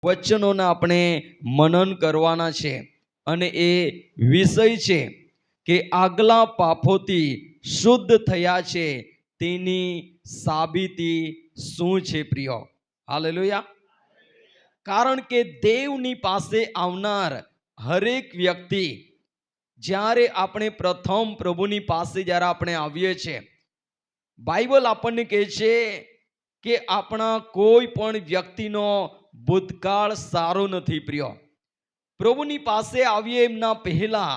વચનોના આપણે મનન કરવાના છે અને એ વિષય છે કે આગલા પાપોથી શુદ્ધ થયા છે તેની સાબિતી શું છે પ્રિય? હાલેલુયા. કારણ કે દેવની પાસે આવનાર હરેક વ્યક્તિ, જ્યારે આપણે પ્રથમ પ્રભુની પાસે જ્યારે આપણે આવીએ છીએ, બાઇબલ આપણને કહે છે કે આપણા કોઈ પણ વ્યક્તિનો ભૂતકાળ સારો નથી પ્રિય. પ્રભુની પાસે આવીએ એમના પહેલા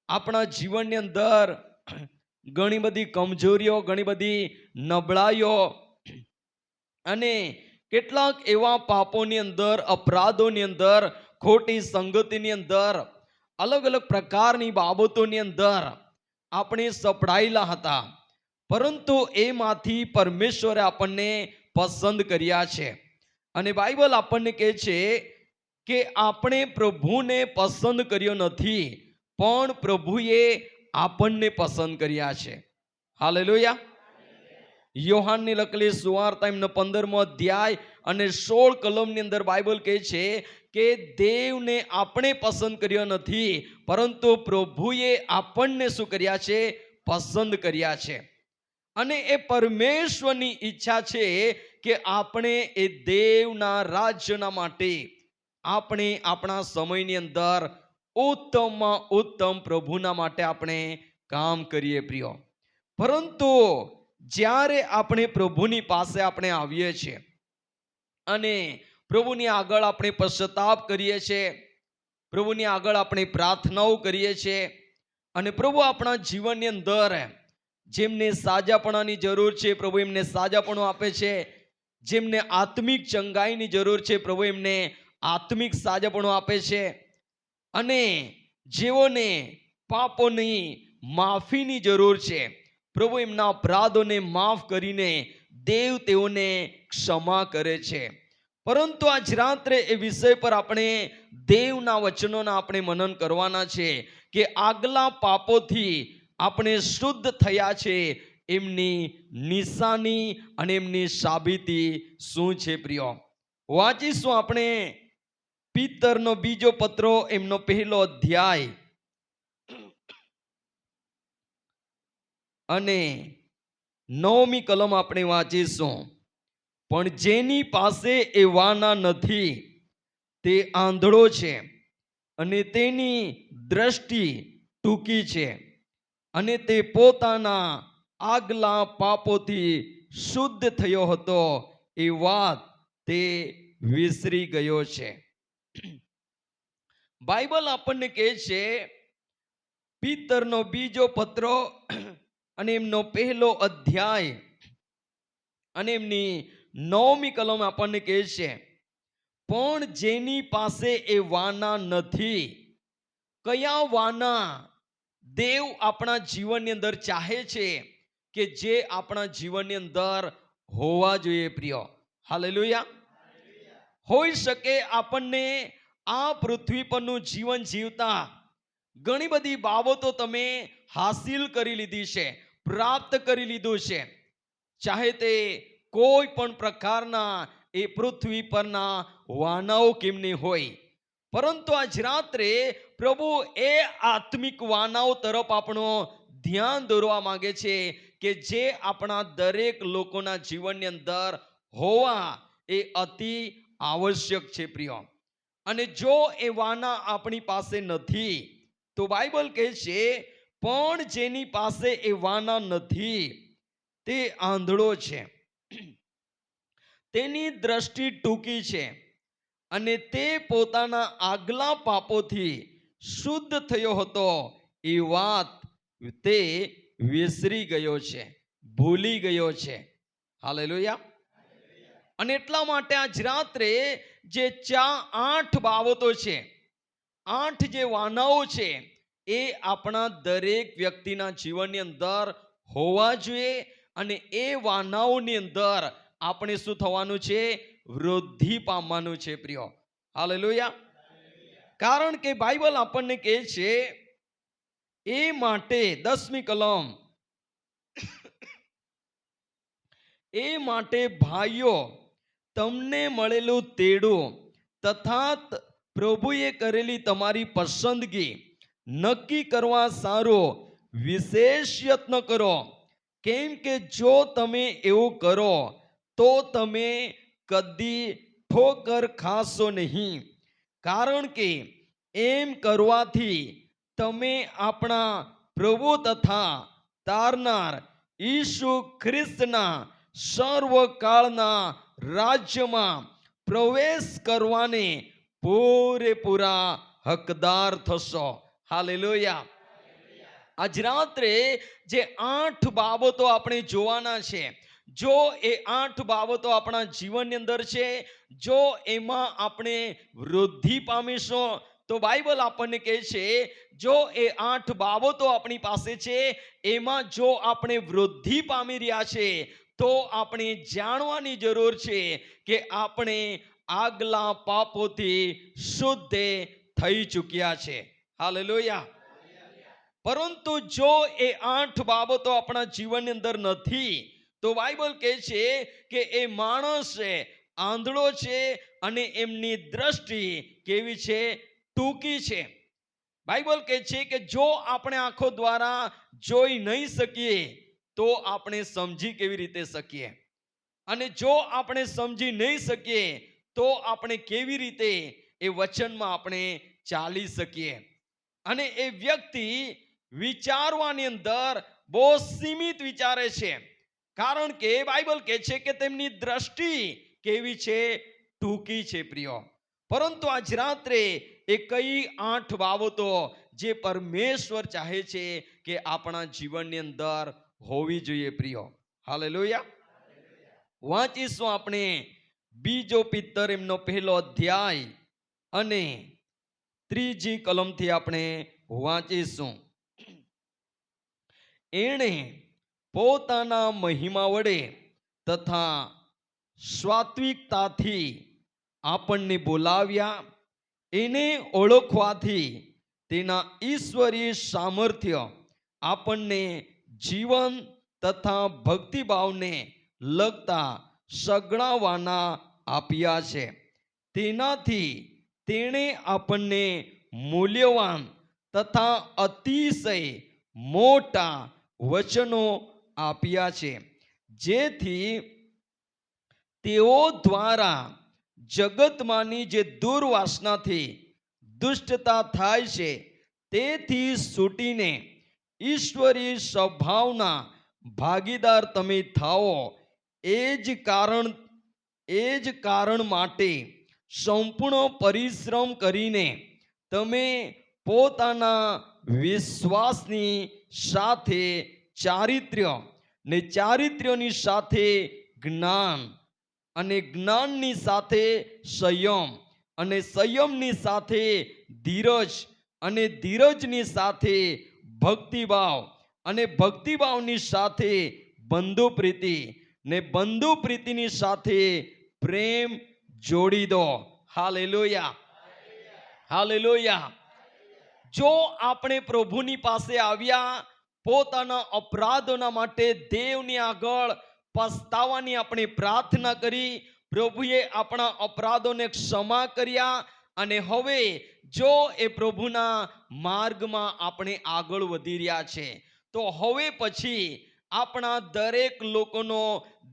આપણા જીવનની અંદર ઘણી બધી કમજોરીઓ, ઘણી બધી નબળાઈઓ અને કેટલાક એવા પાપોની અંદર, અપરાધોની અંદર, ખોટી સંગતિની અંદર, અલગ અલગ પ્રકારની બાબતોની અંદર આપણે સપડાયેલા હતા. પરંતુ એમાંથી પરમેશ્વરે આપણને પસંદ કર્યા છે. અને બાઇબલ આપણને કહે છે કે આપણે પ્રભુને પસંદ કર્યો નથી, પણ પ્રભુએ આપણને પસંદ કર્યા છે. હાલેલુયા. યોહાનની લખેલી સુવાર્તા એમનો 15મો અધ્યાય અને 16 કલમની અંદર બાઇબલ કહે છે કે દેવને આપણે પસંદ કર્યો નથી, પરંતુ પ્રભુએ આપણને શું કર્યા છે? પસંદ કર્યા છે. અને એ પરમેશ્વરની ઈચ્છા છે કે આપણે એ દેવના રાજ્યના માટે આપણે આપણા સમયની અંદર ઉત્તમમાં ઉત્તમ પ્રભુના માટે આપણે કામ કરીએ પ્રિય. પરંતુ જ્યારે આપણે પ્રભુની પાસે આપણે આવીએ છીએ અને પ્રભુની આગળ આપણે પશ્ચાતાપ કરીએ છીએ, પ્રભુની આગળ આપણે પ્રાર્થનાઓ કરીએ છીએ અને પ્રભુ આપણા જીવનની અંદર જેમને સાજાપણાની જરૂર છે, પ્રભુ એમને સાજાપણું આપે છે. જેમને આત્મિક ચંગાઈની જરૂર છે, પ્રભુ એમને આત્મિક સાજાપણું આપે છે. અને જેઓને પાપોની માફીની જરૂર છે, પ્રભુ એમના અપરાધોને માફ કરીને દેવ તેઓને ક્ષમા કરે છે. પરંતુ આજ રાત્રે એ વિષય પર આપણે દેવના વચનોના આપણે મનન કરવાના છે કે આગલા પાપોથી આપણે શુદ્ધ થયા છે એમની નિશાની અને એમની સાબિતી શું છે પ્રિય? વાંચીશું આપણે પિતરનો બીજો પત્રો એમનો 1 અધ્યાય અને 9મી કલમ આપણે વાંચીશું. પણ જેની પાસે એ વાના નથી તે આંધળો છે અને તેની દ્રષ્ટિ ટૂંકી છે અને તે પોતાના આગલા પાપોથી શુદ્ધ થયો હતો એ વાત તે વિસરી ગયો છે. બાઇબલ આપણને કહે છે, પિતરનો બીજો પત્રો અને એમનો 1 અધ્યાય અને એમની 9મી કલમ આપણને કહે છે, પણ જેની પાસે એ વાના નથી. કયા વાના દેવ આપણા જીવનની અંદર ચાહે છે કે જે આપણા જીવનની અંદર હોવા જોઈએ પ્રિય? હાલેલુયા. હોઈ શકે આપણને આ પૃથ્વી પરનું જીવન જીવતા ઘણી બધી બાબતો તમે હાસિલ કરી લીધી છે, પ્રાપ્ત કરી લીધું છે. ચાહે તે કોઈ પણ પ્રકારના એ પૃથ્વી પરના વાનાઓ કેમની હોય, પરંતુ આજ રાત્રે પ્રભુ એ આત્મિક વાનાઓ તરફ આપણો ધ્યાન દોરવા માંગે છે કે જે આપણા દરેક લોકોના જીવનની અંદર હોવા એ અતિ આવશ્યક છે પ્રિય. અને જો એ વાના આપણી પાસે નથી તો બાઇબલ કહે છે, પણ જેની પાસે એ વાના નથી તે આંધળો છે, તેની દ્રષ્ટિ ટૂંકી છે અને તે પોતાના આગલા પાપોથી શુદ્ધ થયો હતો એ વાત તે વિસરી ગયો છે, ભૂલી ગયો છે. હાલેલુયા. અને એટલા માટે આજ રાત્રે જે 8 બાબતો છે, 8 જે વાનાઓ છે, એ આપણા દરેક વ્યક્તિના જીવનની અંદર હોવા જોઈએ. અને એ વાનાઓની અંદર આપણે શું થવાનું છે? વૃદ્ધિ પામવાનું છે પ્રિય. હાલેલુયા. કારણ કે બાઇબલ આપણને કહે છે, એ માટે 10મી કલમ, એ માટે ભાઈઓ તમને મળેલું તેડું તથા પ્રભુએ કરેલી તમારી પસંદગી નક્કી કરવા સારો વિશેષ યત્ન કરો, કેમ કે જો તમે એવું કરો તો તમે કદી ઠોકર ખાશો નહીં. કારણ કે એમ કરવાથી તમે આપણા પ્રભુ તથા તારનાર ઈસુ ખ્રિસ્તના સર્વકાળના રાજ્યમાં પ્રવેશ કરવાને પૂરેપૂરા હકદાર થશો. હાલેલુયા. આજ રાત્રે જે 8 બાબતો આપણે જોવાના છે, જો એ 8 બાબતો આપણા જીવનની અંદર છે, જો એમાં આપણે વૃદ્ધિ પામીશું તો બાઇબલ આપણને કહે છે જો એ 8 બાબતો આપણી પાસે છે એમાં જો આપણે વૃદ્ધિ પામી રહ્યા છે તો આપણે જાણવાની જરૂર છે કે આપણે આગલા પાપોથી શુદ્ધ થઈ ચૂક્યા છે. હાલેલુયા. પરંતુ જો એ 8 બાબતો આપણા જીવનની અંદર નથી તો બાઇબલ કહે છે કે એ માણસ આંધળો છે અને એમની દ્રષ્ટિ કેવી છે? ટૂંકી છે. બાઇબલ કહે છે કે જો આપણે આંખો દ્વારા જોઈ નહીં શકીએ તો આપણે સમજી કેવી રીતે શકીએ? અને જો આપણે સમજી નહીં શકીએ તો આપણે કેવી રીતે એ વચનમાં આપણે ચાલી શકીએ? અને એ વ્યક્તિ વિચારવાની અંદર બહુ સીમિત વિચારે છે, કારણ કે બાઇબલ કહે છે કે તેમની દ્રષ્ટિ કેવી છે? ટૂંકી છે પ્રિયો. પરંતુ આજ રાત્રે એ કઈ 8 બાબતો જે પરમેશ્વર ચાહે છે કે આપણા જીવનની અંદર હોવી જોઈએ પ્રિયો. હાલેલુયા. વાંચીશું આપણે બીજો પિત્તર એમનો 1લો અધ્યાય અને 3જી કલમથી આપણે વાંચીશું. એણે પોતાના મહિમા વડે તથા સાત્વિકતાથી આપણને બોલાવ્યા, એને ઓળખવાથી તેના ઈશ્વરીય સામર્થ્ય આપણને જીવન તથા ભક્તિભાવને લગતા સગડાવાના આપ્યા છે. તેનાથી તેણે આપણને મૂલ્યવાન તથા અતિશય મોટા વચનો આપ્યા છે, જેથી તેઓ દ્વારા જગતમાંની જે દુર્વાસનાથી દુષ્ટતા થાય છે તેથી છૂટીને ઈશ્વરીય સ્વભાવના ભાગીદાર તમે થાઓ. એ જ કારણ માટે સંપૂર્ણ પરિશ્રમ કરીને તમે પોતાના વિશ્વાસની સાથે ચારિત્ર્ય ને ચારિત્ર્યની સાથે જ્ઞાન અને જ્ઞાનની સાથે સંયમ અને સંયમની સાથે ધીરજ અને ધીરજની સાથે ભક્તિભાવ અને ભક્તિભાવની સાથે બંધુપ્રીતિ ને બંધુપ્રીતિની સાથે પ્રેમ જોડી દો. હાલેલુયા. હાલેલુયા. જો આપણે પ્રભુની પાસે આવ્યા, પોતાના અપરાધોના માટે દેવની આગળ પસ્તાવાની આપણે પ્રાર્થના કરી, પ્રભુએ આપણા અપરાધોને ક્ષમા કર્યા અને હવે જો એ પ્રભુના માર્ગમાં આપણે આગળ વધી રહ્યા છે તો હવે પછી આપણા દરેક લોકોનો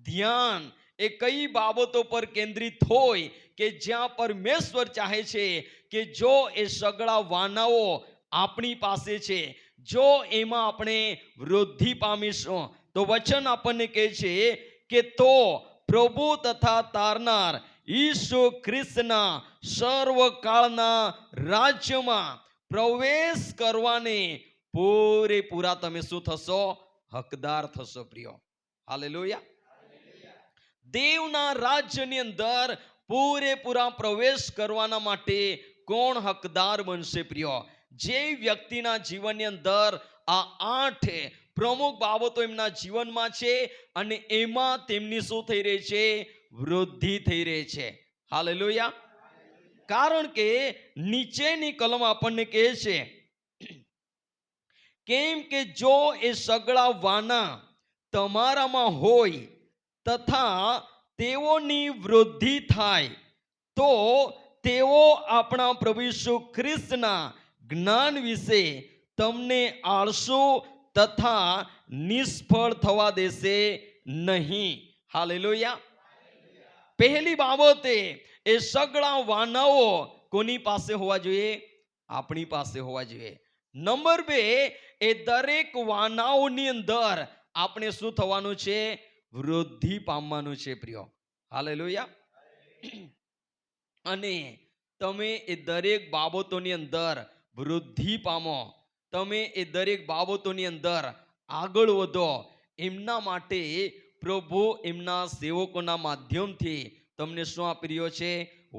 ધ્યાન એ કઈ બાબતો પર કેન્દ્રિત હોય કે જ્યાં પરમેશ્વર ચાહે છે કે જો એ સગળા વાનાઓ આપણી પાસે છે, જો એમાં આપણે વૃદ્ધિ પામીશું તો વચન આપણને કહે છે કે તો પ્રભુ તથા તારનાર ઈસુ ખ્રિસ્તના સર્વકાળના રાજ્યમાં પ્રવેશ કરવાને પૂરેપૂરા તમે શું થશો? હકદાર થશો પ્રિયો. હાલેલુયા. દેવના રાજ્યની અંદર પૂરેપૂરા પ્રવેશ કરવાના માટે કોણ હકદાર બનશે પ્રિયો? જે વ્યક્તિના જીવનની અંદર આ 8 પ્રમુખ બાબતો એમના જીવનમાં છે અને એમાં તેમની શું થઈ રહી છે? વૃદ્ધિ થઈ રહી છે. હાલેલુયા. કારણ કે નીચેની કલમ આપણને કહે છે કેમ કે જો એ સગળા વાના તમારામાં હોય તથા તેઓની વૃદ્ધિ થાય તો તેઓ આપણા પ્રભુ ઈસુ ખ્રિસ્તના જ્ઞાન વિશે તમને આળસુ તથા નિષ્ફળ થવા દેશે નહીં. હાલેલુયા. પહેલી બાબતે એ સગળા વાનાઓ કોની પાસે હોવા જોઈએ? આપણી પાસે હોવા જોઈએ. નંબર 2, એ દરેક વાનાઓની અંદર આપણે શું થવાનું છે? વૃદ્ધિ પામવાનું છે પ્રિયો. હાલેલુયા. અને તમે એ દરેક બાબતોની અંદર વૃદ્ધિ પામો, તમે એ દરેક બાબતોની અંદર આગળ વધો, એમના માટે પ્રભુ એમના સેવકોના માધ્યમથી તમને શું આપી રહ્યો છે?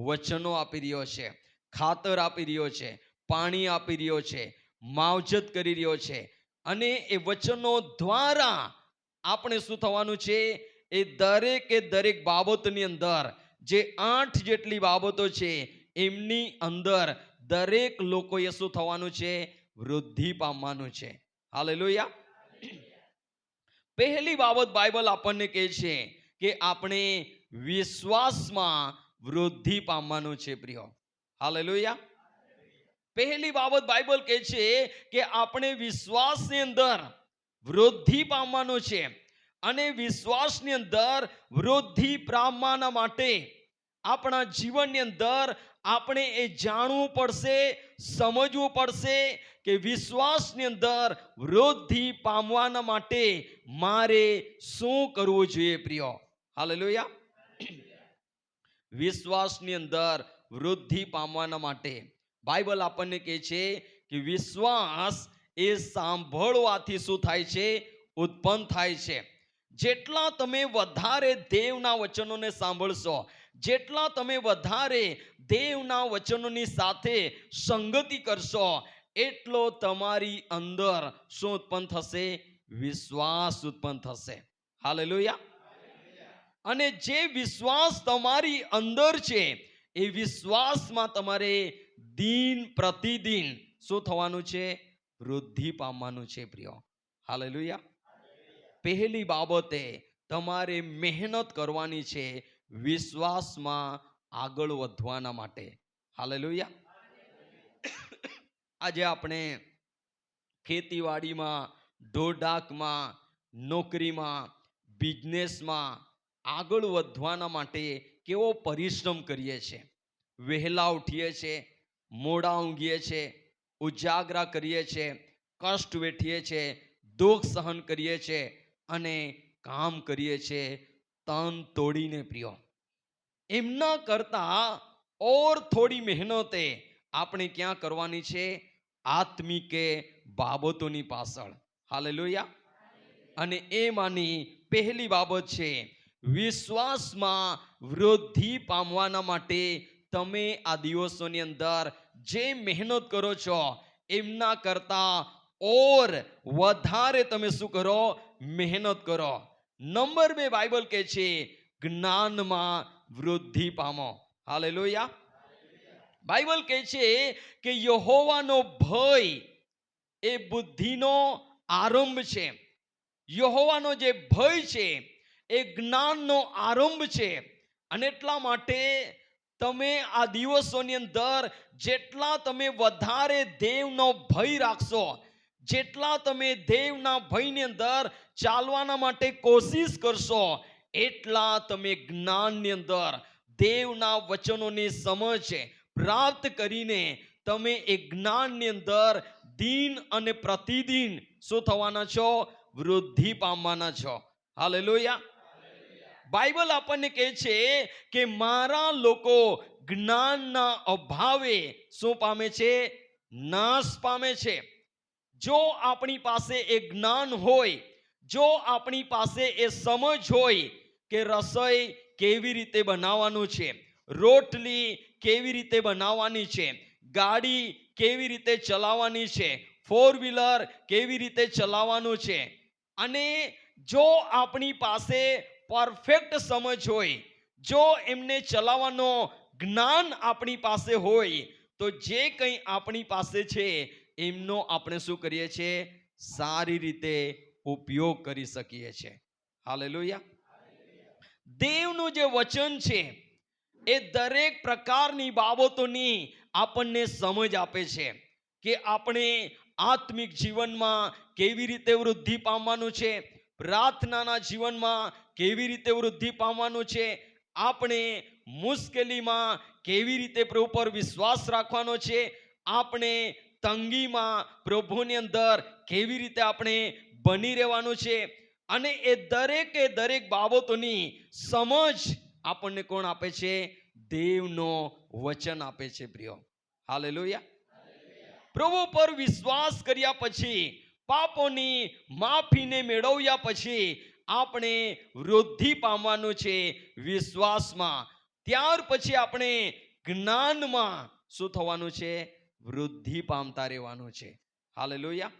વચનો આપી રહ્યો છે, ખાતર આપી રહ્યો છે, પાણી આપી રહ્યો છે, માવજત કરી રહ્યો છે. અને એ વચનો દ્વારા આપણે શું થવાનું છે? એ દરેક બાબતની અંદર જે 8 જેટલી બાબતો છે એમની અંદર દરેક લોકોએ શું થવાનું છે? વૃદ્ધિ પામવાનું છે. હાલેલુયા. પહેલી બાબત બાઇબલ આપણને કહે છે કે આપણે વિશ્વાસમાં વૃદ્ધિ પામવાનું છે પ્રિયો. હાલેલુયા. પહેલી બાબત બાઇબલ કહે છે કે આપણે વિશ્વાસની અંદર વૃદ્ધિ પામવાનું છે. અને વિશ્વાસની અંદર વૃદ્ધિ પામવાના માટે આપણા જીવનની અંદર આપણે એ જાણવું પડશે, સમજવું પડશે કે વિશ્વાસની અંદર વૃદ્ધિ પામવાના માટે મારે શું કરવું જોઈએ પ્રિયો? હાલેલુયા. વિશ્વાસની અંદર વૃદ્ધિ પામવાના માટે બાઇબલ આપણને કહે છે કે વિશ્વાસ એ સાંભળવાથી શું થાય છે? ઉત્પન્ન થાય છે. જેટલા તમે વધારે દેવના વચનોને સાંભળશો, જેટલા તમે વધારે દેવના વચનોની સાથે સંગતિ કરશો, એટલો તમારી અંદર શું ઉત્પન્ન થશે? વિશ્વાસ ઉત્પન્ન થશે. હાલેલુયા. અને જે વિશ્વાસ તમારી અંદર છે એ વિશ્વાસમાં તમારે દિન પ્રતિદિન શું થવાનું છે? વૃદ્ધિ પામવાનું છે પ્રિયો. હાલેલુયા. પહેલી બાબતે તમારે મહેનત કરવાની છે વિશ્વાસમાં આગળ વધવાના માટે. હાલેલુયા. આજે આપણે ખેતીવાડીમાં, ઢોરઢાકમાં, નોકરીમાં, બિઝનેસમાં આગળ વધવાના માટે કેવો પરિશ્રમ કરીએ છીએ. વહેલા ઉઠીએ છીએ, મોડા ઊંઘીએ છીએ, ઉજાગરા કરીએ છીએ, કષ્ટ વેઠીએ છીએ, દુઃખ સહન કરીએ છીએ અને કામ કરીએ છીએ તન તોડીને પ્રિયો. એમના કરતા ઓર થોડી મહેનતે આપણે ક્યાં કરવાની છે? આત્મિક બાબતોની પાછળ. હાલેલુયા. અને એમાંની પહેલી બાબત છે વિશ્વાસમાં વૃદ્ધિ પામવાના માટે તમે આ દિવસોની અંદર જે મહેનત કરો છો એમના કરતા ઓર વધારે તમે શું કરો? મહેનત કરો. નંબર 2 બાઇબલ કહે છે જ્ઞાનમાં વૃદ્ધિ પામો. હાલેલુયા. બાઇબલ કહે છે કે યહોવાનો ભય એ બુદ્ધિનો આરંભ છે. યહોવાનો જે ભય છે એ જ્ઞાનનો આરંભ છે. અને એટલા માટે તમે આ દિવસોની અંદર જેટલા તમે વધારે દેવનો ભય રાખશો, જેટલા તમે દેવના ભયની અંદર ચાલવાના માટે કોશિશ કરશો, એટલા તમે જ્ઞાનની અંદર દેવના વચનોની સમજ પ્રાપ્ત કરીને તમે એ જ્ઞાનની અંદર દિન અને પ્રતિદિન શું થવાના છો? વૃદ્ધિ પામવાના છો. હાલેલુયા. બાઇબલ આપણને કહે છે કે મારા લોકો જ્ઞાનના અભાવે શું પામે છે? નાશ પામે છે. જો આપણી પાસે એ જ્ઞાન હોય, જો આપણી પાસે એ સમજ હોય કે રસોઈ કેવી રીતે બનાવવાનું છે, રોટલી કેવી રીતે બનાવવાની છે, ગાડી કેવી રીતે ચલાવવાની છે, 4-વ્હીલર કેવી રીતે ચલાવવાનું છે, અને જો આપણી પાસે પરફેક્ટ સમજ હોય, જો એમને ચલાવવાનો જ્ઞાન આપણી પાસે હોય, તો જે કંઈ આપણી પાસે છે એમનો આપણે શું કરીએ છીએ? સારી રીતે ઉપયોગ કરી શકીએ છીએ. હાલેલુયા. દેવનું જે વચન છે એ દરેક પ્રકારની બાબતોની આપણને સમજ આપે છે કે આપણે આત્મિક જીવનમાં કેવી રીતે વૃદ્ધિ પામવાનું છે, પ્રાર્થનાના જીવનમાં કેવી રીતે વૃદ્ધિ પામવાનું છે, આપણે મુશ્કેલીમાં કેવી રીતે પ્રભુ પર વિશ્વાસ રાખવાનો છે, આપણે તંગીમાં પ્રભુની અંદર કેવી રીતે આપણે બની રહેવાનું છે. અને એ દરેક બાબતોની સમજ આપણને કોણ આપે છે? દેવનો વચન આપે છે પ્રિયો. હાલેલુયા. પ્રભુ પર વિશ્વાસ કર્યા પછી, પાપોની માફીને મેળવ્યા પછી આપણે વૃદ્ધિ પામવાનું છે વિશ્વાસમાં. ત્યાર પછી આપણે જ્ઞાનમાં શું થવાનું છે? વૃદ્ધિ પામતા રહેવાનું છે. હાલેલુયા.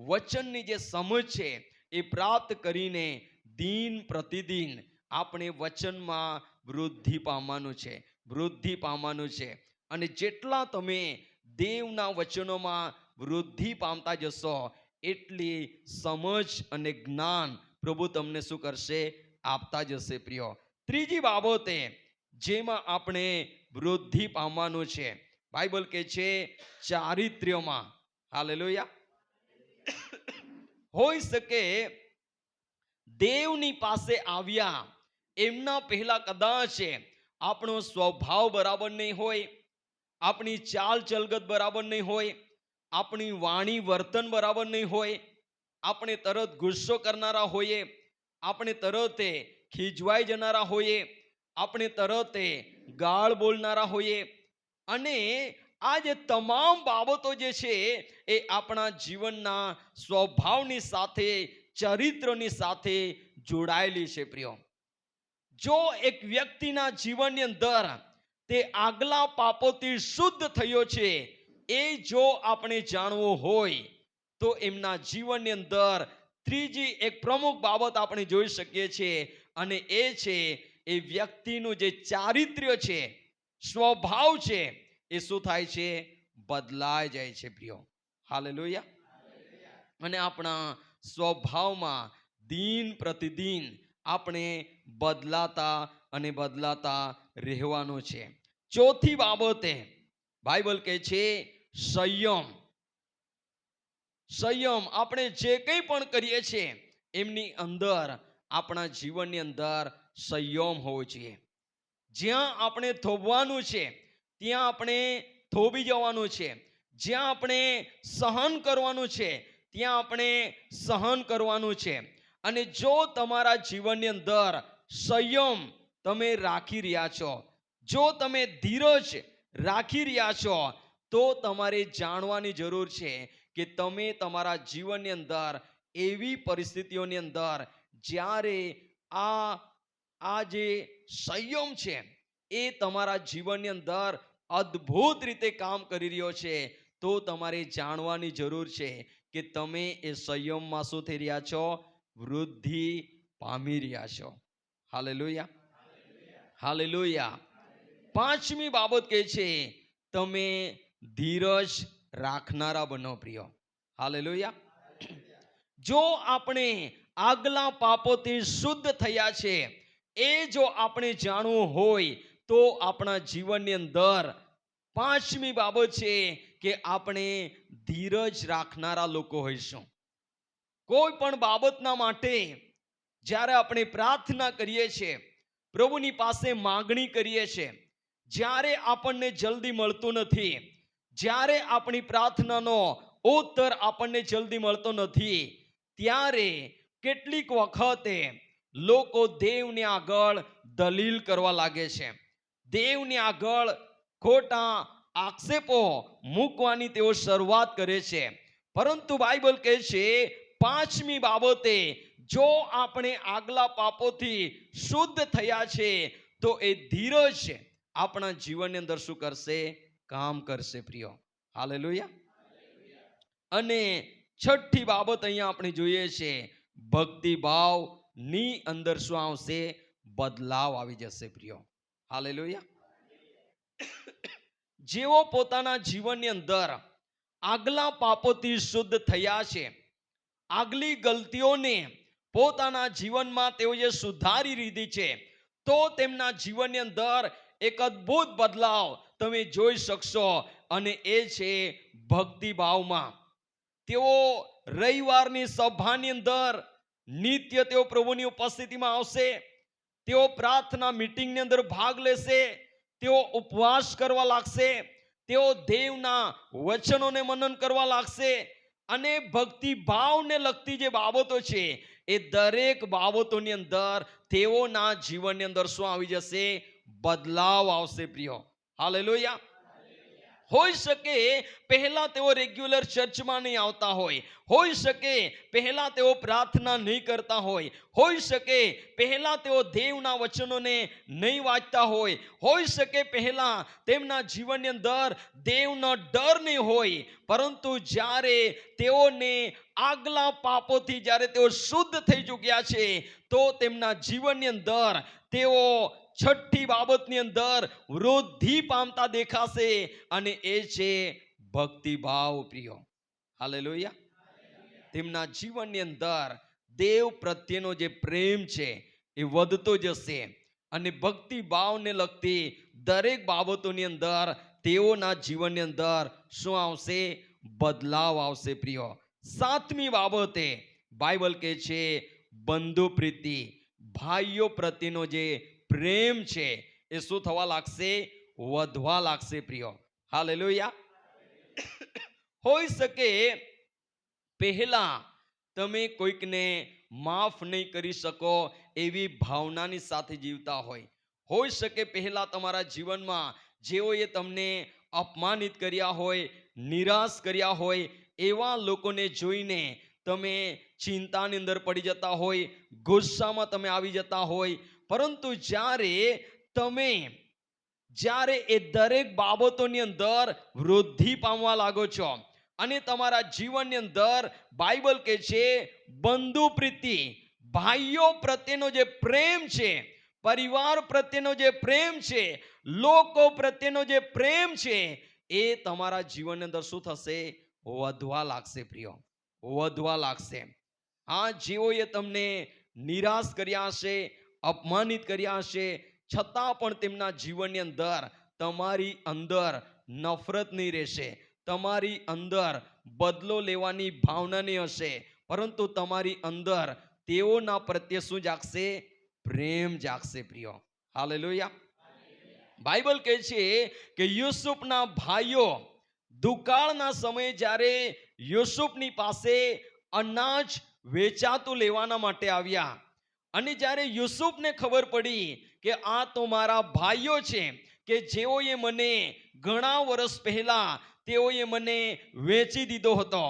વચનની જે સમજ છે એ પ્રાપ્ત કરીને દિન પ્રતિદિન આપણે વચનમાં વૃદ્ધિ પામવાનું છે, વૃદ્ધિ પામવાનું છે. અને જેટલા તમે દેવના વચનોમાં વૃદ્ધિ પામતા જશો, એટલી સમજ અને જ્ઞાન પ્રભુ તમને શું કરશે? આપતા જશે પ્રિયો. ત્રીજી બાબતે જેમાં આપણે વૃદ્ધિ પામવાનું છે, બાઇબલ કહે છે ચારિત્ર્યમાં. હાલેલુયા. હોઈ શકે દેવની પાસે આવ્યા એમના પહેલા કદાચ આપણો સ્વભાવ બરાબર નહીં હોય, આપણી ચાલ ચલગત બરાબર નહીં હોય, આપણી વાણી વર્તન બરાબર નહીં હોય, આપણે તરત ગુસ્સો કરનારા હોઈએ, આપણે તરત ખીજવાઈ જનારા હોઈએ, આપણે તરત ગાળ બોલનારા હોઈએ. અને આ જે તમામ બાબતો જે છે એ આપણા જીવનના સ્વભાવની સાથે, ચરિત્રની સાથે જોડાયેલી છે પ્રિયો. જો એક વ્યક્તિના જીવનની અંદર તે આગલા પાપોથી શુદ્ધ થયો છે, એ જો આપણે જાણવું હોય તો એમના જીવનની અંદર ત્રીજી એક પ્રમુખ બાબત આપણે જોઈ શકીએ છીએ, અને એ છે એ વ્યક્તિનું જે ચારિત્ર્ય છે, સ્વભાવ છે, એ શું થાય છે? બદલાઈ જાય છે પ્રિયો. હાલેલુયા. અને આપણા સ્વભાવમાં દિન પ્રતિદિન આપણે બદલાતા અને બદલાતા રહેવાનું છે. ચોથી બાબતે બાઇબલ કહે છે સંયમ. સંયમ. આપણે જે કંઈ પણ કરીએ છીએ એમની અંદર, આપણા જીવનની અંદર સંયમ હોવો જોઈએ. જ્યાં આપણે થોભવાનું છે ત્યાં આપણે થોભી જવાનું છે, જ્યાં આપણે સહન કરવાનું છે ત્યાં આપણે સહન કરવાનું છે. અને જો તમારા જીવનની અંદર સંયમ તમે રાખી રહ્યા છો, જો તમે ધીરજ રાખી રહ્યા છો, તો તમારે જાણવાની જરૂર છે કે તમે તમારા જીવનની અંદર એવી પરિસ્થિતિઓની અંદર જ્યારે આ જે સંયમ છે એ તમારા જીવનની અંદર અદ્ભુત રીતે કામ કરી રહ્યો છે, તો તમારે જાણવાની જરૂર છે કે તમે એ સંયમમાં શું થઈ રહ્યા છો? વૃદ્ધિ પામી રહ્યા છો. હાલેલુયા. હાલેલુયા. પાંચમી બાબત કહે છે તમે ધીરજ રાખનારા બનો પ્રિયો. હાલેલુયા. જો આપણે આગલા પાપોથી શુદ્ધ થયા છે, એ જો આપણે જાણવું હોય તો આપણા જીવનની અંદર પાંચમી બાબત છે કે આપણે ધીરજ રાખનારા લોકો હોઈશું. કોઈ પણ બાબતના માટે જ્યારે આપણે પ્રાર્થના કરીએ છીએ, પ્રભુની પાસે માંગણી કરીએ છીએ, જ્યારે આપણને જલ્દી મળતું નથી, જ્યારે આપણી પ્રાર્થનાનો ઉત્તર આપણને જલ્દી મળતો નથી, ત્યારે કેટલીક વખતે લોકો દેવને આગળ દલીલ કરવા લાગે છે, દેવને આગળ ખોટા આક્ષેપો મૂકવાની તેઓ શરૂઆત કરે છે. પરંતુ બાઇબલ કહે છે પાંચમી બાબતે જો આપણે આગલા પાપોથી શુદ્ધ થયા છે તો એ ધીરજ આપણા જીવનની અંદર શું કરશે? કામ કરશે પ્રિયો. હાલેલુયા. અને છઠ્ઠી બાબત અહીંયા આપણે જોઈએ છે, ભક્તિભાવની અંદર શું આવશે? બદલાવ આવી જશે પ્રિયો. હાલેલુયા. જેઓ પોતાના જીવનની અંદર આગલા પાપોથી શુદ્ધ થયા છે, આગલી ગલતીઓને પોતાના જીવનમાં તેઓએ સુધારી લીધી છે, તો તેમના જીવનની અંદર એક અદ્ભુત બદલાવ તમે જોઈ શકશો, અને એ છે ભક્તિભાવમાં. તેઓ રવિવારની સભાની અંદર નિત્ય તેઓ પ્રભુની ઉપસ્થિતિમાં આવશે. તેઓ પ્રાર્થના મીટિંગની અંદર ભાગ લેશે. તેઓ ઉપવાસ કરવા લાગશે. તેઓ દેવના વચનોને મનન કરવા લાગશે. અને ભક્તિભાવને લગતી જે બાબતો છે એ દરેક બાબતોની અંદર તેઓના જીવનની અંદર શું આવી જશે? બદલાવ આવશે પ્રિયો. હાલેલુયા. હોઈ શકે પહેલા તેઓ રેગ્યુલર ચર્ચમાં નહીં આવતા હોય, હોઈ શકે પહેલા તેઓ પ્રાર્થના નહીં કરતા હોય, હોઈ શકે પહેલા તેઓ દેવના વચનોને નહીં વાંચતા હોય, હોઈ શકે પહેલા તેમના જીવનની અંદર દેવનો ડર નહીં હોય, પરંતુ જ્યારે તેઓને આગલા પાપોથી જ્યારે તેઓ શુદ્ધ થઈ ચૂક્યા છે, તો તેમના જીવનની અંદર તેઓ છઠ્ઠી બાબતની અંદર વૃદ્ધિ પામતા દેખાશે, અને એ છે ભક્તિભાવ પ્રિયો. હાલેલુયા. તેમના જીવનની અંદર દેવ પ્રત્યેનો જે પ્રેમ છે એ વધતો જશે, અને ભક્તિભાવને લગતી દરેક બાબતોની અંદર તેઓના જીવનની અંદર શું આવશે? બદલાવ આવશે પ્રિયો. સાતમી બાબતે બાઇબલ કહે છે બંધુ પ્રીતિ. ભાઈઓ પ્રત્યેનો જે પ્રેમ છે એ શું થવા લાગશે? વધવા લાગશે પ્રિયો. હાલેલુયા. હોઈ શકે પહેલા તમે કોઈકને માફ નહીં કરી શકો એવી ભાવનાની સાથે જીવતા હોય. હોઈ શકે પહેલા તમારા જીવનમાં જેઓએ તમને અપમાનિત કર્યા હોય, નિરાશ કર્યા હોય, એવા લોકોને જોઈને તમે ચિંતાની અંદર પડી જતા હોય, ગુસ્સામાં તમે આવી જતા હોય. પરંતુ જ્યારે એ દરેક બાબતોની અંદર વૃદ્ધિ પામવા લાગો છો, અને તમારા જીવનની અંદર બાઇબલ કહે છે બંધુ પ્રીતિ, ભાઈઓ પ્રત્યેનો જે પ્રેમ છે, પરિવાર પ્રત્યેનો જે પ્રેમ છે, લોકો પ્રત્યેનો જે પ્રેમ છે, એ તમારા જીવનની અંદર શું થશે? વધવા લાગશે પ્રિયો, વધવા લાગશે. આ જેઓએ તમને નિરાશ કર્યા હશે, અપમાનિત કર્યા હશે, છતાં પણ તેમના જીવનની અંદર તમારી અંદર નફરત નહીં રહેશે, તમારી અંદર બદલો લેવાની ભાવના નહીં હશે, પરંતુ તમારી અંદર તેઓના પ્રત્યે શું જાગશે? પ્રેમ જાગશે પ્રિયો. હાલેલુયા. બાઇબલ કહે છે કે યુસુફના ભાઈઓ દુકાળના સમયે જ્યારે યુસુફની પાસે અનાજ વેચાતું લેવાના માટે આવ્યા, અને જ્યારે યુસુફને ખબર પડી કે આ તો મારા ભાઈઓ છે કે જેઓએ મને ઘણા વર્ષ પહેલા તેઓએ મને વેચી દીધો હતો,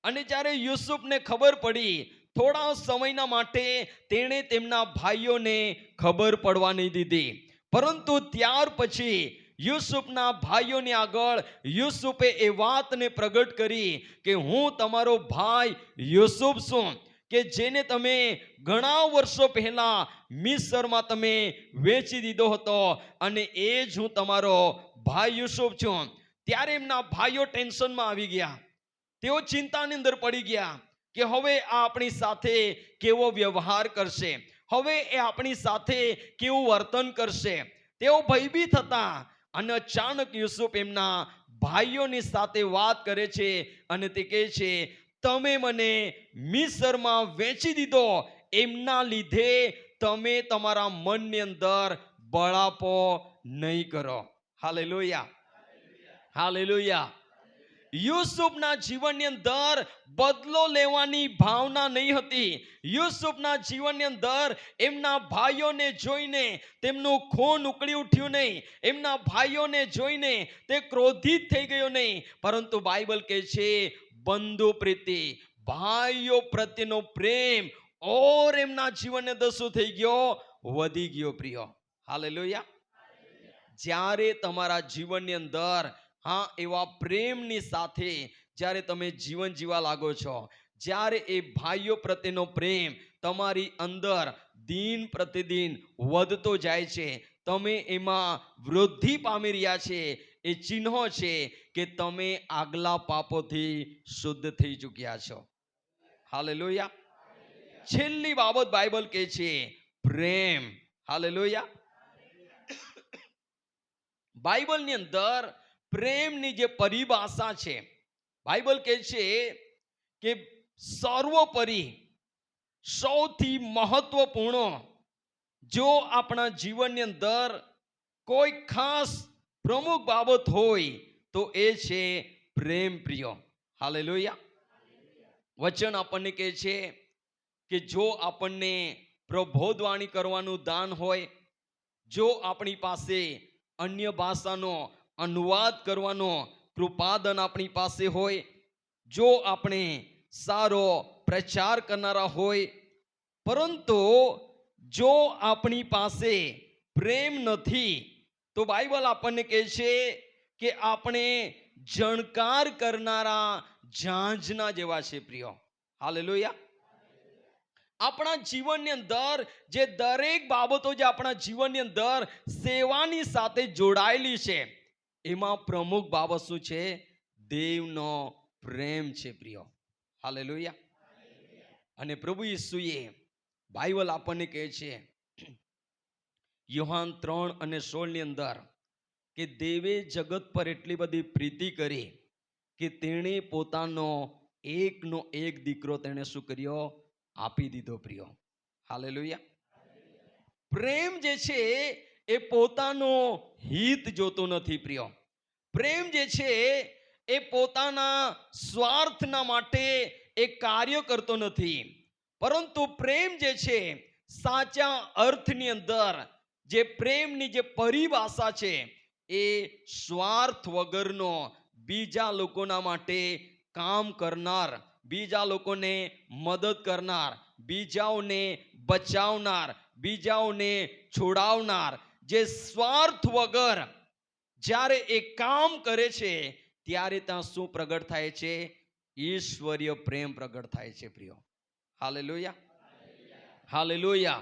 અને જ્યારે યુસુફને ખબર પડી, થોડા સમયના માટે તેણે તેમના ભાઈઓને ખબર પડવા નહીં દીધી. પરંતુ ત્યાર પછી યુસુફના ભાઈઓની આગળ યુસુફે એ વાતને પ્રગટ કરી કે હું તમારો ભાઈ યુસુફ છું, કે જેને તમે ઘણા વર્ષો પહેલા મિસ્રમાં તમે વેચી દીધો હતો, અને એ જ હું તમારો ભાઈ યુસુફ છું. ત્યારે એમના ભાઈઓ ટેન્શનમાં આવી ગયા. તેઓ ચિંતાની અંદર પડી ગયા કે હવે આ આપણી સાથે કેવો વ્યવહાર કરશે, હવે એ આપણી સાથે કેવું વર્તન કરશે. તેઓ ભયભીત હતા, અને અચાનક યુસુફ એમના ભાઈઓની સાથે વાત કરે છે, અને તે કહે છે તમે મને મિસ્રમાં વેચી દીધો, એમના લીધે તમે તમારા મનની અંદર બળાપો નહીં કરો. હાલેલુયા. હાલેલુયા. યુસુફના જીવનની અંદર બદલો લેવાની ભાવના નહીં હતી. યુસુફના જીવનની અંદર એમના ભાઈઓને જોઈને તેમનું ખૂન ઉકળી ઉઠ્યું નહીં, એમના ભાઈઓને જોઈને તે ક્રોધિત થઈ ગયો નહીં, પરંતુ બાઇબલ કહે છે બંધુ પ્રીતિ, ભાઈઓ પ્રત્યેનો પ્રેમ ઓર એમના જીવનને શું થઈ ગયો? વધી ગયો પ્રિયો. હાલેલુયા. જ્યારે તમારા જીવનની અંદર એવા પ્રેમની સાથે જ્યારે તમે જીવન જીવા લાગો છો, જ્યારે એ ભાઈઓ પ્રત્યેનો પ્રેમ તમારી અંદર દિન પ્રતિદિન વધતો જાય છે, તમે એમાં વૃદ્ધિ પામી રહ્યા છે, એ ચિહ્નો છે કે તમે આગલા પાપોથી શુદ્ધ થઈ ચૂક્યા છો. હાલેલુયા. છેલ્લી બાબત બાઇબલ કહે છે પ્રેમ. હાલેલુયા. બાઇબલની અંદર પ્રેમની જે પરિભાષા છે, બાઇબલ કહે છે કે સર્વોપરી સૌથી મહત્વપૂર્ણ જો આપણા જીવનની અંદર કોઈ ખાસ પ્રમુખ બાબત હોય તો એ છે પ્રેમ પ્રિય. હાલેલુયા. વચન આપણને કહે છે કે જો આપણને પ્રબોધવાણી કરવાનું દાન હોય, જો આપણી પાસે અન્ય ભાષાનો અનુવાદ કરવાનો કૃપાદન આપણી પાસે હોય, જો આપણે સારો પ્રચાર કરનારા હોય, પરંતુ જો આપણી પાસે પ્રેમ નથી તો બાઇબલ આપણને કહે છે કે આપણે જણકાર કરનારા ઝાંઝના જેવા છે પ્રિય. હાલેલુયા. આપણા જીવનની અંદર જે દરેક બાબતો જે આપણા જીવનની અંદર સેવાની સાથે જોડાયેલી છે, એમાં પ્રમુખ બાબત શું છે? દેવનો પ્રેમ છે પ્રિય. હાલેલુયા. અને પ્રભુ ઈસુએ બાઇબલ આપણને કહે છે યોહાન 3:16 ની અંદર કે દેવે જગત પર એટલી બધી પ્રીતિ કરી કે તેણે પોતાનો એકનો એક દીકરો તેણે શું કર્યો? આપી દીધો પ્રિય. હાલેલુયા. પ્રેમ જે છે એ પોતાનો હિત જોતો નથી પ્રિય. પ્રેમ જે છે એ પોતાના સ્વાર્થના માટે એ કાર્ય કરતો નથી, પરંતુ પ્રેમ જે છે સાચા અર્થની અંદર જે પ્રેમની જે પરિભાષા છે એ સ્વાર્થ વગરનો બીજા લોકોના માટે કામ કરનાર, બીજા લોકોને મદદ કરનાર, બીજાઓને બચાવનાર, બીજાઓને છોડાવનાર, જે સ્વાર્થ વગર જ્યારે એ કામ કરે છે ત્યારે ત્યાં શું પ્રગટ થાય છે? ઈશ્વરીય પ્રેમ પ્રગટ થાય છે પ્રિય. હાલેલુયા. હાલેલુયા.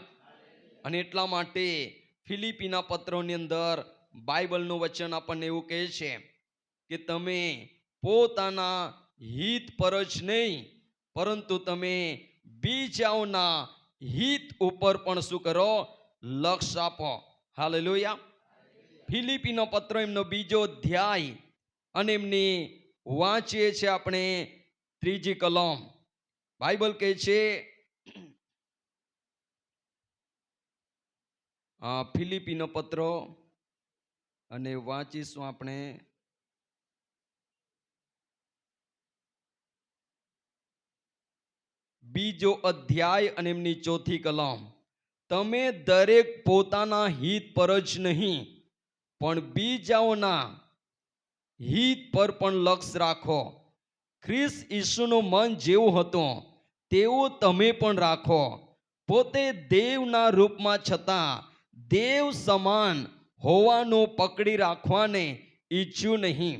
અને એટલા માટે ફિલિપીના પત્રોની અંદર બાઇબલનું વચન આપણને એવું કહે છે કે તમે પોતાના હિત પર જ નહીં, પરંતુ તમે બીજાઓના હિત ઉપર પણ શું કરો? લક્ષ્ય આપો. હાલેલુયા. ફિલિપીનો પત્ર એમનો 2 અધ્યાય અને એમની વાંચીએ છીએ આપણે 3 કલમ. બાઇબલ કહે છે ફિલિપીનો પત્રો અને વાંચીશું આપણે 2 અધ્યાય અને એમની 4 કલમ. તમે દરેક પોતાના હિત પર જ નહીં પણ બીજાઓના હિત પર પણ લક્ષ્ય રાખો. ખ્રિસ્ત ઈસુનું મન જેવું હતું તેવું તમે પણ રાખો. પોતે દેવના રૂપમાં છતાં દેવ સમાન હોવાનું પકડી રાખવાને ઈચ્છ્યું નહીં,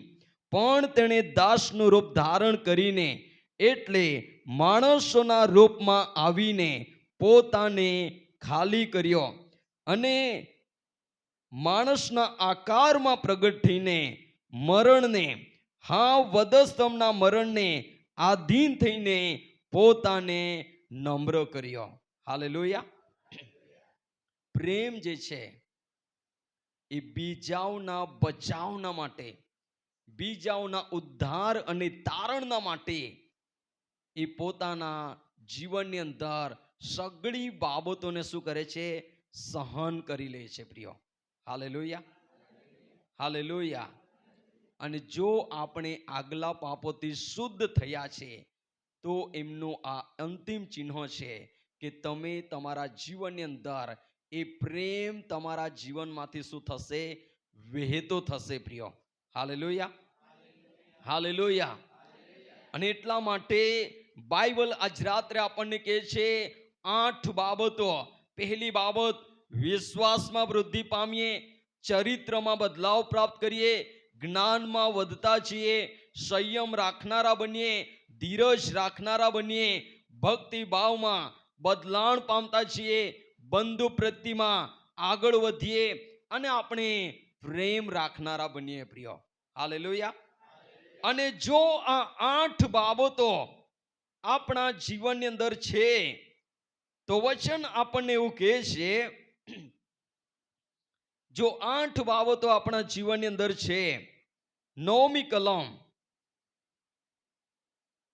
પણ તેણે દાસનું રૂપ ધારણ કરીને એટલે માણસોના રૂપમાં આવીને પોતાને ખાલી કર્યો અને માણસના આકારમાં પ્રગટ થઈને મરણને, હા વધસ્તંભના મરણને આધીન થઈને પોતાને નમ્ર કર્યો. હાલેલુયા. પ્રેમ જે છે એ બીજાઓના બચાવના માટે, બીજાઓના ઉદ્ધાર અને તારણના માટે એ પોતાના જીવનની અંદર સગળી બાબતોને શું કરે છે? સહન કરી લે છે પ્રિય. હાલેલુયા. હાલેલુયા. અને જો આપણે આગલા પાપોથી શુદ્ધ થયા છે તો એમનું આ અંતિમ ચિહ્ન છે કે તમે તમારા જીવનની અંદર એ પ્રેમ તમારા જીવનમાંથી શું થશે? વહેતો થશે પ્રિય. હાલેલુયા. હાલેલુયા. અને એટલા માટે બાઇબલ આજ રાત્રે આપણને કહે છે 8 બાબતો. પહેલી બાબત, વિશ્વાસમાં વૃદ્ધિ પામીએ, ચરિત્રમાં બદલાવ પ્રાપ્ત કરીએ, જ્ઞાનમાં વધતા છીએ, સંયમ રાખનારા બનીએ, ધીરજ રાખનારા બનીએ, ભક્તિ ભાવમાં બદલાણ પામતા છીએ, બંધુ પ્રત્યેમાં આગળ વધીએ અને આપણે પ્રેમ રાખનારા બનીએ પ્રિય. હાલેલુયા. અને જો આ 8 બાબતો આપણા જીવનની અંદર છે તો વચન આપણને એવું કહે છે, જો 8 બાબતો આપણા જીવનની અંદર છે, 9મી કલમ,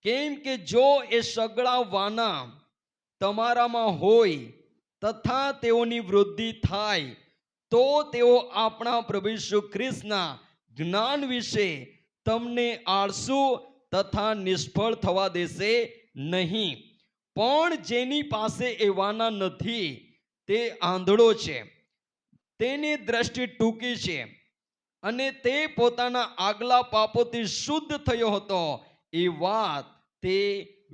કેમ કે જો એ સગળા વાના તમારામાં હોય તથા તેઓની વૃદ્ધિ થાય તો તેઓ આપણા પ્રભુ ઈસુ ખ્રિસ્તના જ્ઞાન વિશે તમને આળસુ તથા નિષ્ફળ થવા દેશે નહીં. પણ જેની પાસે એ વાના નથી તે આંધળો છે, તેની દ્રષ્ટિ ટૂંકી છે અને તે પોતાના આગલા પાપોથી શુદ્ધ થયો હતો એ વાત તે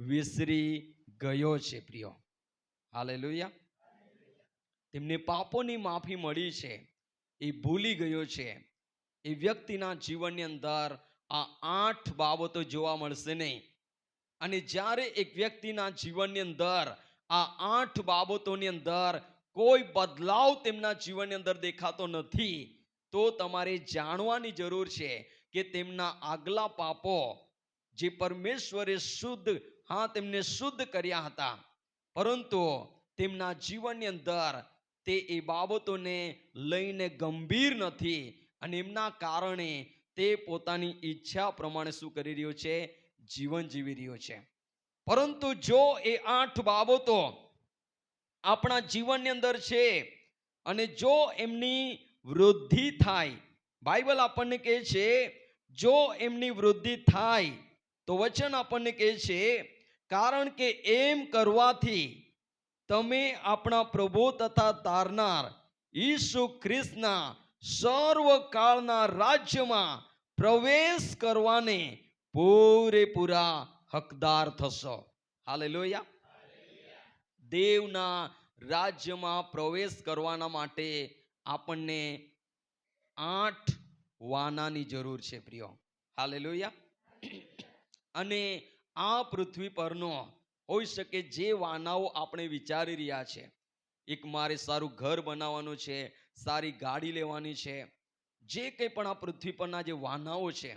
વિસરી ગયો છે. પ્રિય, હાલેલુયા. તેમને પાપોની માફી મળી છે, એ ભૂલી ગયો છે. એ વ્યક્તિના જીવનની અંદર આ 8 બાબતો જોવા મળશે નહીં. અને જ્યારે એક વ્યક્તિના જીવનની અંદર આ 8 બાબતોની અંદર કોઈ બદલાવ તેમના જીવનની અંદર દેખાતો નથી, તો તમારે જાણવાની જરૂર છે કે તેમના આગલા પાપો જે પરમેશ્વરે તેમને શુદ્ધ કર્યા હતા, પરંતુ તેમના જીવનની અંદર તે એ બાબતોને લઈને ગંભીર નથી અને એમના કારણે તે પોતાની ઈચ્છા પ્રમાણે શું કરી રહ્યો છે? જીવન જીવી રહ્યો છે. પરંતુ જો એ 8 બાબતો આપણા જીવનની અંદર છે અને જો એમની વૃદ્ધિ થાય, બાઇબલ આપણને કહે છે જો એમની વૃદ્ધિ થાય તો વચન આપણને કહે છે, કારણ કે એમ કરવાથી તમે આપણા પ્રભુ તથા તારનાર ઈસુ ખ્રિસ્તના સર્વકાળના રાજ્યમાં પ્રવેશ કરવાને પૂરેપૂરા હકદાર થશો. હાલેલુયા. દેવના રાજ્યમાં પ્રવેશ કરવાના માટે આપણને 8 વાનાની જરૂર છે. પ્રિય, હાલેલુયા. અને આ પૃથ્વી પરનો હોઈ શકે જે વાનાઓ આપણે વિચારી રહ્યા છે, એક મારે સારું ઘર બનાવવાનું છે, સારી ગાડી લેવાની છે, જે કંઈ પણ આ પૃથ્વી પરના જે વાનાઓ છે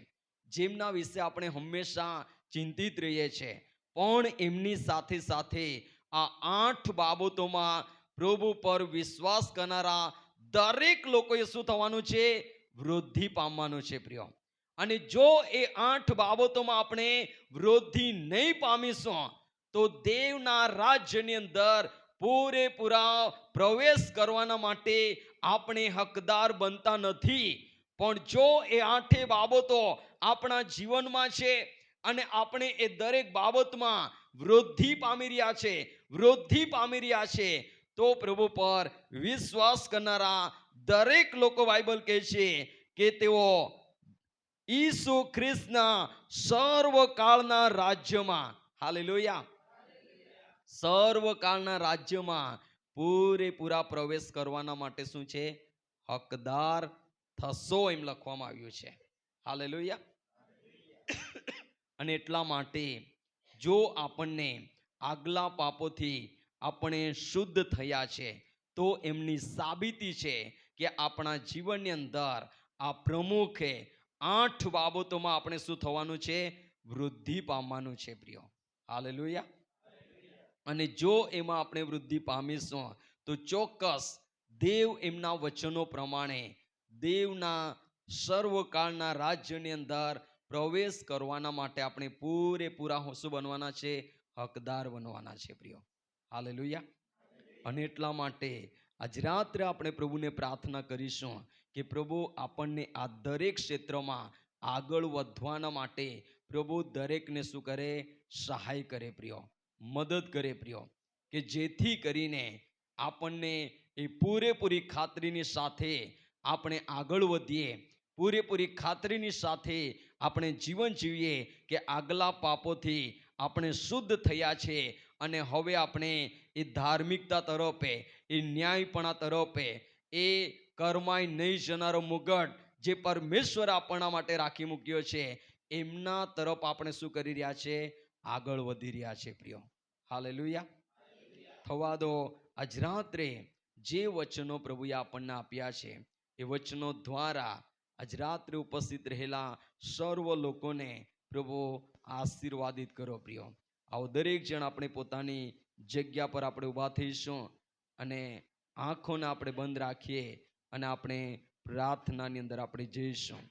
જેમના વિશે આપણે હંમેશા ચિંતિત રહીએ છીએ, પણ એમની સાથે સાથે આ 8 બાબતોમાં પ્રભુ પર વિશ્વાસ કરનારા દરેક લોકોએ શું થવાનું છે? વૃદ્ધિ પામવાનું છે. પ્રિય, અને જો એ 8 બાબતોમાં આપણે વૃદ્ધિ નહીં પામીશું તો દેવના રાજ્યની અંદર પૂરેપૂરા પ્રવેશ કરવાના માટે આપણે હકદાર બનતા નથી. પણ જો એ 8 બાબતો આપણા જીવનમાં છે અને આપણે એ દરેક બાબતમાં વૃદ્ધિ પામી રહ્યા છે તો પ્રભુ પર વિશ્વાસ કરનારા દરેક લોકો, બાઇબલ કહે છે કે તેઓ ઈસુ ખ્રિસ્તના સર્વકાળના રાજ્યમાં, હાલેલુયા, સર્વકાળના રાજ્યમાં પૂરેપૂરા પ્રવેશ કરવાના માટે શું છે? હકદાર થશો, એમ લખવામાં આવ્યું છે. હાલેલુયા. અને એટલા માટે જો આપણને આગલા પાપોથી આપણે શુદ્ધ થયા છે તો એમની સાબિતી છે કે આપણા જીવનની અંદર આ પ્રમુખે 8 બાબતોમાં આપણે શું થવાનું છે? વૃદ્ધિ પામવાનું છે. પ્રિય, હાલેલુયા. અને જો એમાં આપણે વૃદ્ધિ પામીશું તો ચોક્કસ દેવ એમના વચનો પ્રમાણે દેવના સર્વકાળના રાજ્યની અંદર પ્રવેશ કરવાના માટે આપણે પૂરેપૂરા શું બનવાના છે? હકદાર બનવાના છે. પ્રિય, હાલેલુયા. અને એટલા માટે આજ રાત્રે આપણે પ્રભુને પ્રાર્થના કરીશું કે પ્રભુ આપણને આ દરેક ક્ષેત્રમાં આગળ વધવાના માટે પ્રભુ દરેકને શું કરે? સહાય કરે. પ્રિય, મદદ કરે. પ્રિય, કે જેથી કરીને આપણને એ પૂરેપૂરી ખાતરીની સાથે આપણે આગળ વધીએ, પૂરેપૂરી ખાતરીની સાથે આપણે જીવન જીવીએ કે આગલા પાપોથી આપણે શુદ્ધ થયા છે અને હવે આપણે એ ધાર્મિકતા તરફે, એ ન્યાયપણા તરફે, એ કર્માય નહીં જનારો મુગટ જે પરમેશ્વર આપણા માટે રાખી મૂક્યો છે એમના તરફ આપણે શું કરી રહ્યા છે? આગળ વધી રહ્યા છે. પ્રિય, હાલેલુયા. થવા દો આજ રાત્રે જે વચનો પ્રભુએ આપણને આપ્યા છે એ વચનો દ્વારા આજ રાત્રે ઉપસ્થિત રહેલા સર્વ લોકોને પ્રભુ આશીર્વાદિત કરો. પ્રિય, આવો દરેક જણ આપણે પોતાની જગ્યા પર આપણે ઊભા થઈશું અને આંખોને આપણે બંધ રાખીએ અને આપણે પ્રાર્થનાની અંદર આપણે જઈશું.